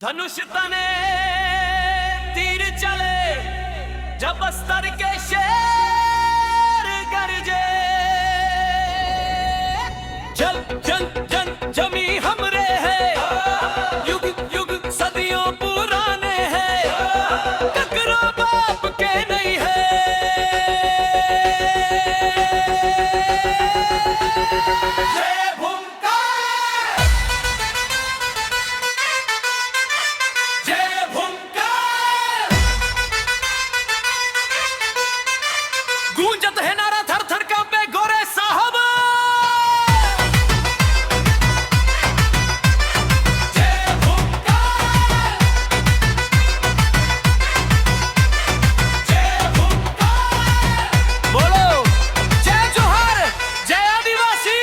धनुष तने तीर चले जब बस्तर के शेर गरजे। जल जन जन जमी हमरे है, युग युग सदियों पुराने हैं, टकरो बाप के नहीं है। जय भूमकार, जय भूमकार, गूंजत है नारा थर थर कांपे गोरे साहब। जय भूमकार, जय भूमकार, बोलो जय जोहार, जय आदिवासी,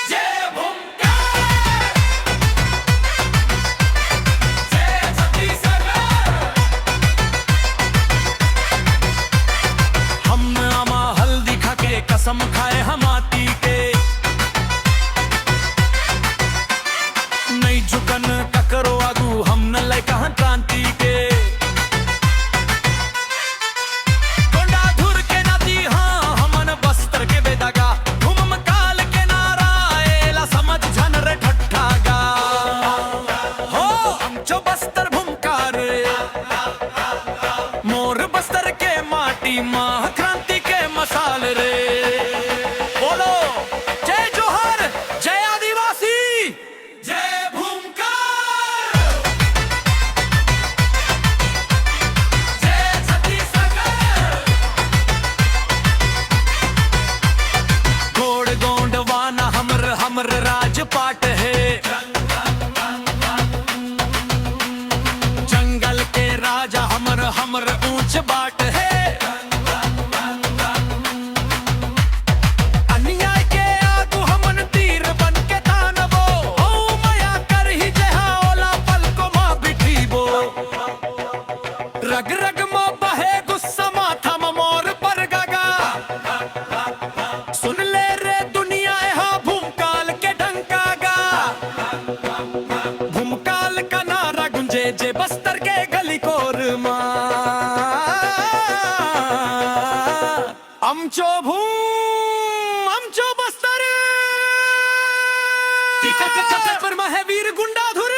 जय भूमकार, जय छत्तीसगढ़। हम आमा हल्दी खा के कसम खाए हम आती के, नहीं झुकन ककरो आगू हम न लय कहां क्रांति के। गोंडा धुर के नाती हाँ हमन बस्तर के बेदागा, घुमम काल के नारा एला समझ झन रे ठट्ठागा। हो हम जो बस्तर भूमकार, मोर बस्तर के माटी माह क्रांति के मसाल रे। बोलो जय जोहार, जय आदिवासी, जय भूमकार, जय छत्तीसगढ़। गोड़ गोंडवाना हमर हमर राजपाट है, जंगल के राजा हमर हमर ऊंच बाट है। अन्याय के आगू हमन तीर बन के तानबो, ओ मया कर ही जहा ओला पल को मां बिठीबो। रग रग मो बहे गुस्सा माथा म मोर पर गगा, सुन ले रे दुनिया हा भूमकाल के डंकागा। भूमकाल का नारा गुंजे जे बस्तर के गली कोर मां। आमचो भूम आमचो बस्तर, ती कक कक पर महावीर गुंडाधुर।